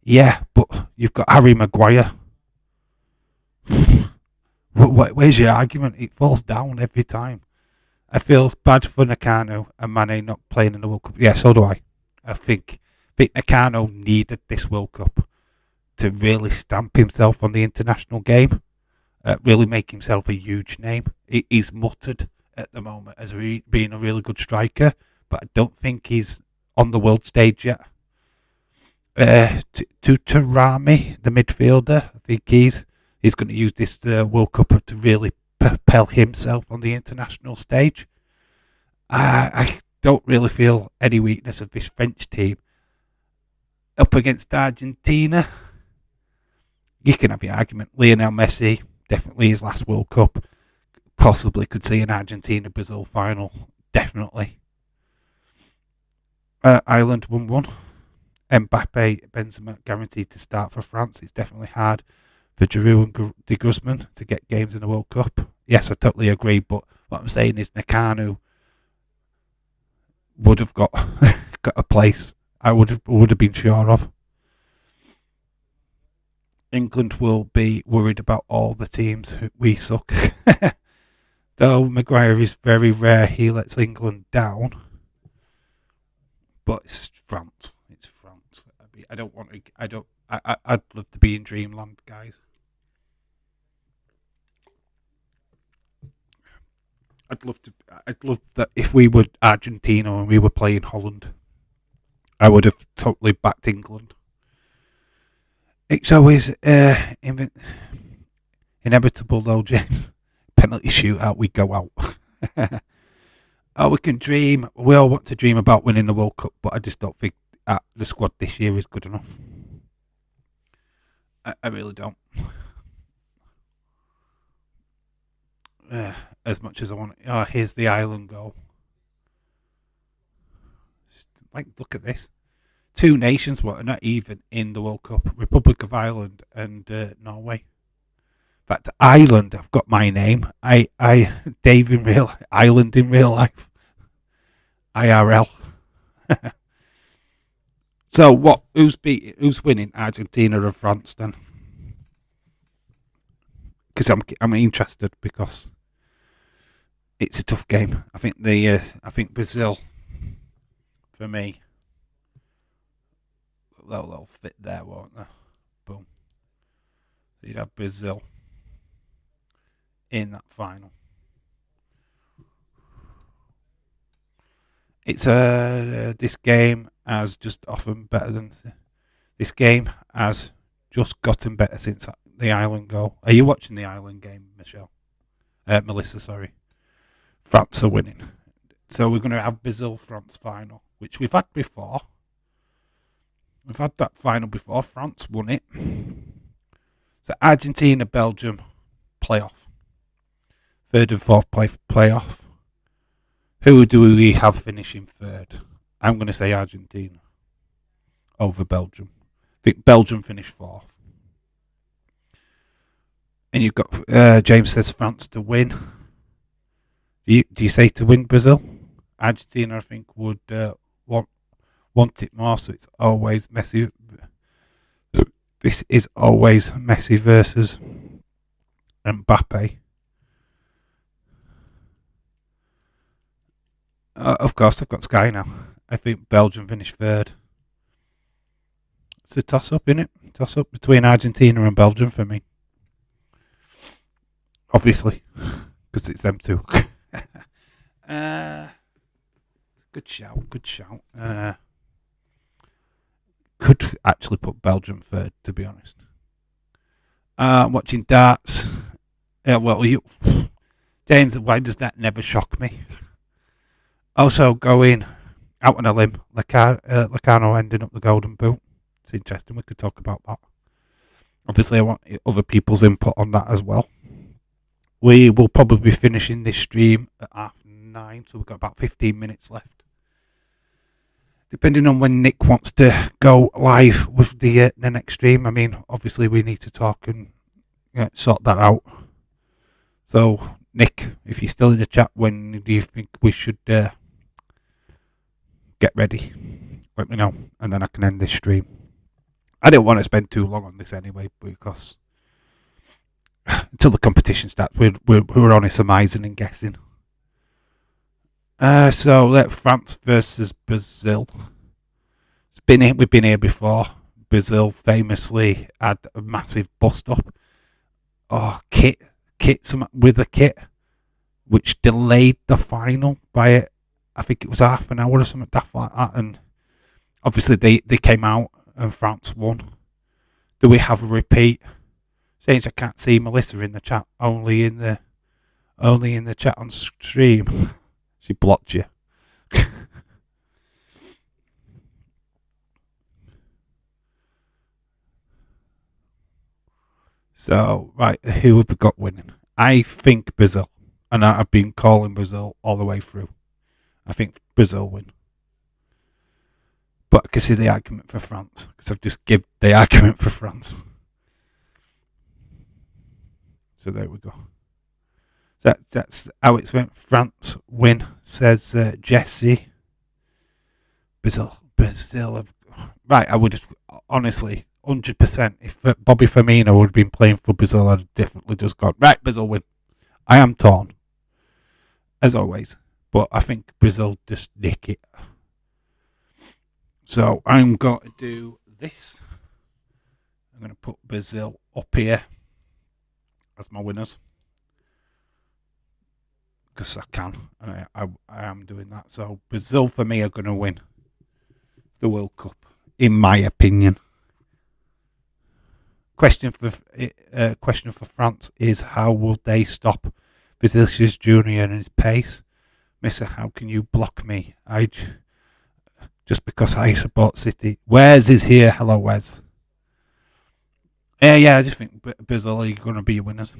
Yeah, but you've got Harry Maguire. Where's your argument? It falls down every time. I feel bad for Nakano and Mane not playing in the World Cup. Yeah, so do I. I think Nakano needed this World Cup to really stamp himself on the international game, really make himself a huge name. He's muttered at the moment as being a really good striker, but I don't think he's on the world stage yet. To Tarami, the midfielder, I think he's going to use this World Cup to really propel himself on the international stage. I don't really feel any weakness of this French team. Up against Argentina, you can have your argument. Lionel Messi, definitely his last World Cup. Possibly could see an Argentina-Brazil final. Definitely. Ireland 1-1. Mbappe, Benzema guaranteed to start for France. It's definitely hard for Giroud and De Guzman to get games in the World Cup. Yes, I totally agree, but what I'm saying is Nakano would have got got a place. I would have been sure of. England will be worried about all the teams who we suck. Though Maguire is very rare, he lets England down. But it's France. It's France. I don't want to. I don't. I'd love to be in dreamland, guys. I'd love to. I'd love that if we were Argentina and we were playing Holland, I would have totally backed England. It's always inevitable, though, James. Penalty shootout, we go out. Oh, we can dream. We all want to dream about winning the World Cup, but I just don't think the squad this year is good enough. I really don't. As much as I want. Oh, here's the Ireland goal. Like, look at this. Two nations what are not even in the World Cup: Republic of Ireland and Norway. In fact, Ireland have got my name. Dave in real Ireland in real life. IRL. So what? Who's winning? Argentina or France then? Because I'm interested because it's a tough game. I think Brazil for me. They'll fit there, won't they? Boom. So you'd have Brazil in that final. It's this game has just often better than this game has just gotten better since the Ireland goal. Are you watching the Ireland game, Michelle? Melissa, sorry. France are winning, so we're going to have Brazil-France final, which we've had before. We've had that final before. France won it. So Argentina-Belgium playoff. Third and fourth playoff. Who do we have finishing third? I'm going to say Argentina over Belgium. I think Belgium finished fourth. And you've got James says France to win. Do you say to win Brazil? Argentina, I think, would want it more, so it's always Messi. This is always Messi versus Mbappe. Of course, I've got Sky now. I think Belgium finished third. It's a toss-up, isn't it? Toss-up between Argentina and Belgium for me. Obviously, because it's them two. Good shout. Could actually put Belgium third, to be honest. Watching darts. James, why does that never shock me? Also, going out on a limb, Lacano ending up the Golden Boot. It's interesting. We could talk about that. Obviously, I want other people's input on that as well. We will probably be finishing this stream at 9:30, so we've got about 15 minutes left. Depending on when Nick wants to go live with the next stream, I mean, obviously we need to talk and sort that out. So, Nick, if you're still in the chat, when do you think we should get ready? Let me know, and then I can end this stream. I don't want to spend too long on this anyway, because until the competition starts, we're only surmising and guessing. So let France versus Brazil. We've been here before. Brazil famously had a massive bust up. Oh, kit with a kit, which delayed the final by I think it was half an hour or something daft like that. And obviously they came out and France won. Do we have a repeat? Since I can't see Melissa in the chat, only in the chat on stream. She blocked you. So, right, who have we got winning? I think Brazil. And I've been calling Brazil all the way through. I think Brazil win. But I can see the argument for France, because I've just given the argument for France. So there we go. That's how it went. France win, says Jesse. Brazil. Right, I would have, honestly, 100%, if Bobby Firmino would have been playing for Brazil, I'd have definitely just gone, right, Brazil win. I am torn, as always, but I think Brazil just nick it. So I'm going to do this. I'm going to put Brazil up here as my winners, because I can, and I am doing that. So Brazil for me are going to win the World Cup, in my opinion. Question for France is, how will they stop Vinicius Junior and his pace? Mister, how can you block me? Just because I support City. Wes is here. Hello, Wes. Yeah, I just think Brazil are going to be winners.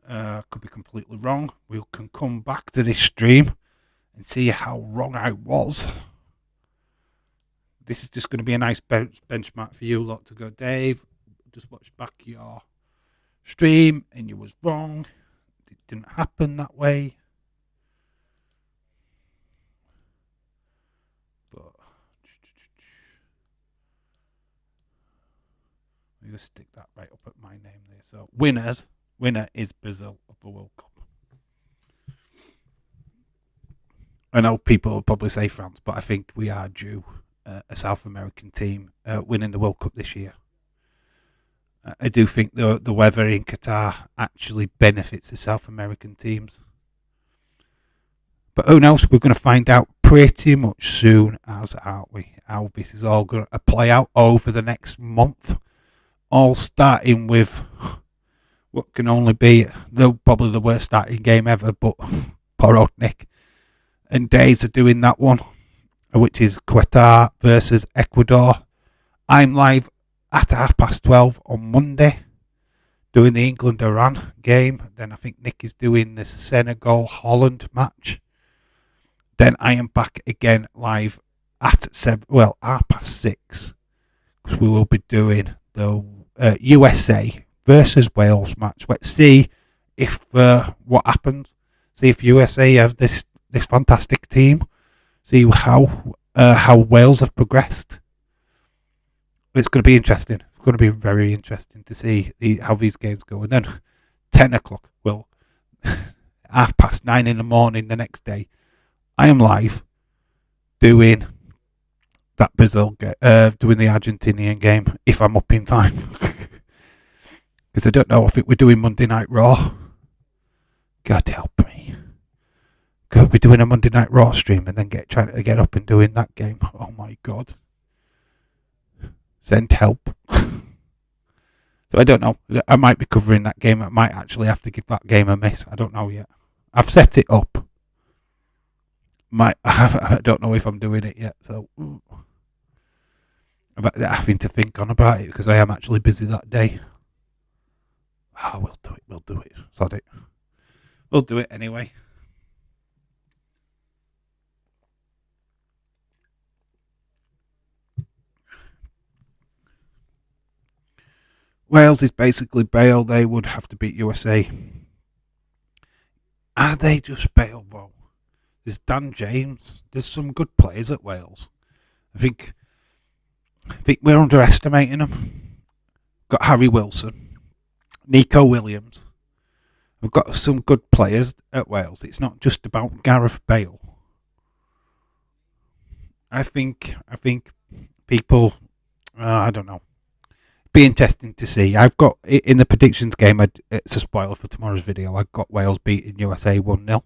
Could be completely wrong. We can come back to this stream and see how wrong I was. This is just going to be a nice benchmark for you lot to go, Dave, just watch back your stream and you was wrong. It didn't happen that way. But I'm going to stick that right up at my name there. So winner is Brazil of the World Cup. I know people will probably say France, but I think we are due a South American team winning the World Cup this year. I do think the weather in Qatar actually benefits the South American teams. But who knows? We're going to find out pretty much soon, as aren't we? How this is all going to play out over the next month. All starting with what can only be probably the worst starting game ever, but poor old Nick. And days are doing that one, which is Qatar versus Ecuador. I'm live at 12:30 on Monday doing the England-Iran game. Then I think Nick is doing the Senegal-Holland match. Then I am back again live at 6:30, because we will be doing the USA versus Wales match. Let's see if what happens. See if USA have this fantastic team. See how Wales have progressed. It's going to be interesting. It's going to be very interesting to see how these games go. And then 10 o'clock, well, 9:30 in the morning the next day, I am live doing that Brazil doing the Argentinian game, if I'm up in time. Because I don't know, I think we're doing Monday Night Raw. God help me. Could be doing a Monday Night Raw stream and then trying to get up and doing that game. Oh my God. Send help. So I don't know. I might be covering that game. I might actually have to give that game a miss. I don't know yet. I've set it up. I don't know if I'm doing it yet. So I'm having to think on about it, because I am actually busy that day. We'll do it. Sod it. We'll do it anyway. Wales is basically Bale. They would have to beat USA. Are they just Bale, though? There's Dan James. There's some good players at Wales. I think we're underestimating them. Got Harry Wilson, Nico Williams. We've got some good players at Wales. It's not just about Gareth Bale. I think people, I don't know. Be interesting to see. I've got in the predictions game. It's a spoiler for tomorrow's video. I've got Wales beating USA 1-0.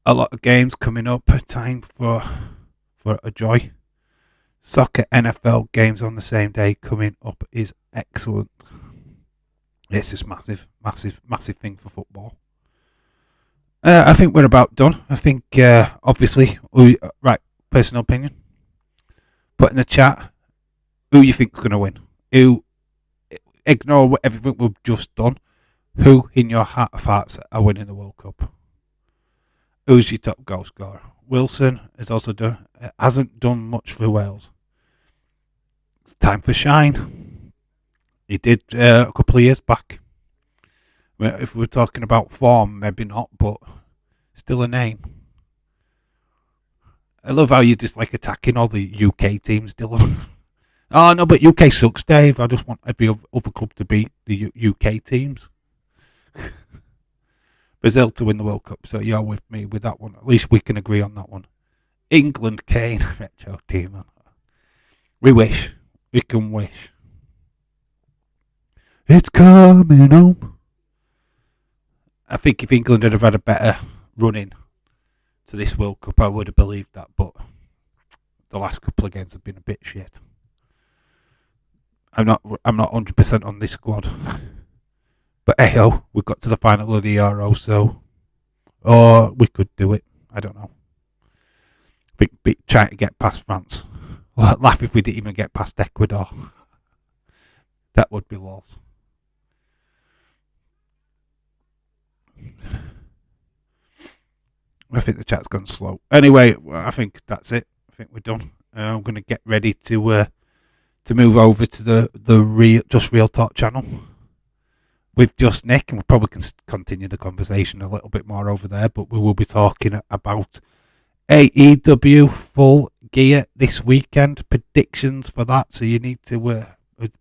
A lot of games coming up. Time for a joy. Soccer, NFL games on the same day coming up is excellent. It's just massive thing for football. I think we're about done. I think obviously right. Personal opinion. Put in the chat who you think's going to win. Who, ignore everything we've just done. Who in your heart of hearts are winning the World Cup? Who's your top goal scorer? Wilson has also done hasn't done much for Wales. It's time for shine. He did a couple of years back. If we're talking about form, maybe not, but still a name. I love how you just like attacking all the UK teams, Dylan. Oh no, but UK sucks, Dave. I just want every other club to beat the UK teams. Brazil to win the World Cup, so you're with me with that one. At least we can agree on that one. England, Kane, retro team. We wish. We can wish. It's coming home. I think if England had have had a better run-in to this World Cup, I would have believed that, but the last couple of games have been a bit shit. I'm not 100% on this squad. But hey, we got to the final of the Euro, so or we could do it. I don't know. Trying to get past France. Well, I'd laugh if we didn't even get past Ecuador. That would be lost. I think the chat's gone slow. Anyway, I think that's it. I think we're done. I'm going to get ready to move over to the Just Real Talk channel with Just Nick, and we'll probably can continue the conversation a little bit more over there, but we will be talking about AEW Full Gear this weekend, predictions for that, so you need to,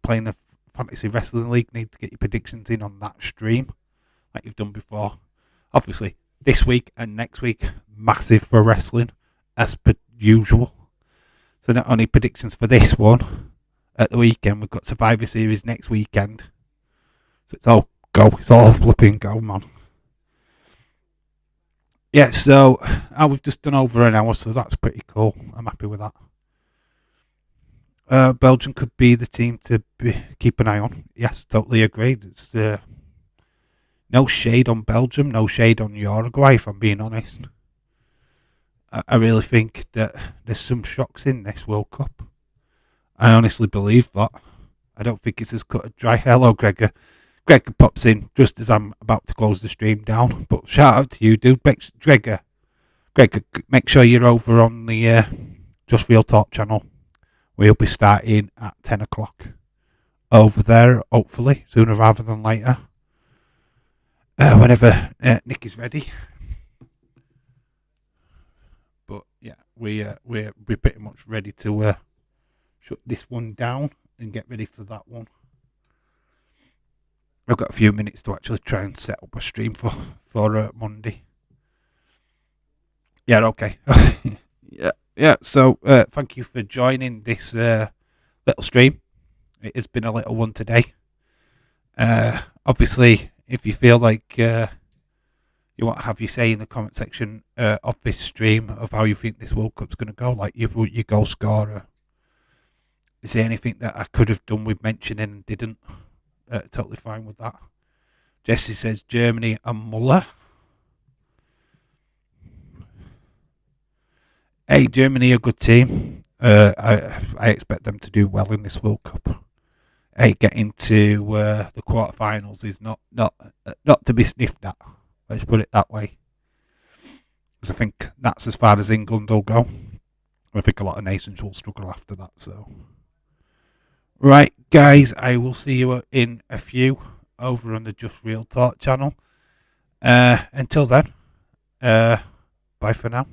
playing the Fantasy Wrestling League, need to get your predictions in on that stream, like you've done before. Obviously, this week and next week, massive for wrestling, as per usual. So not only predictions for this one at the weekend, we've got Survivor Series next weekend. So it's all go. It's all flipping go, man. Yeah, so we've just done over an hour, so that's pretty cool. I'm happy with that. Belgium could be the team to keep an eye on. Yes, totally agreed. It's no shade on Belgium, no shade on Uruguay, if I'm being honest. I really think that there's some shocks in this World Cup. I honestly believe that. I don't think it's as cut and dry. Hello, Gregor. Gregor pops in just as I'm about to close the stream down. But shout out to you, dude. Gregor, make sure you're over on the Just Real Talk channel. We'll be starting at 10 o'clock over there, hopefully, sooner rather than later. Whenever Nick is ready. But yeah, we're pretty much ready to shut this one down and get ready for that one. I've got a few minutes to actually try and set up a stream for Monday. Yeah, okay. yeah. So thank you for joining this little stream. It has been a little one today. Obviously, if you feel like you want to have your say in the comment section of this stream of how you think this World Cup's going to go, like your goal scorer. Is there anything that I could have done with mentioning and didn't? Totally fine with that. Jesse says Germany and Muller. Hey, Germany a good team. I expect them to do well in this World Cup. Hey, getting to the quarterfinals is not to be sniffed at. Let's put it that way. Because I think that's as far as England will go. I think a lot of nations will struggle after that. So, right, guys, I will see you in a few over on the Just Real Talk channel. Until then, bye for now.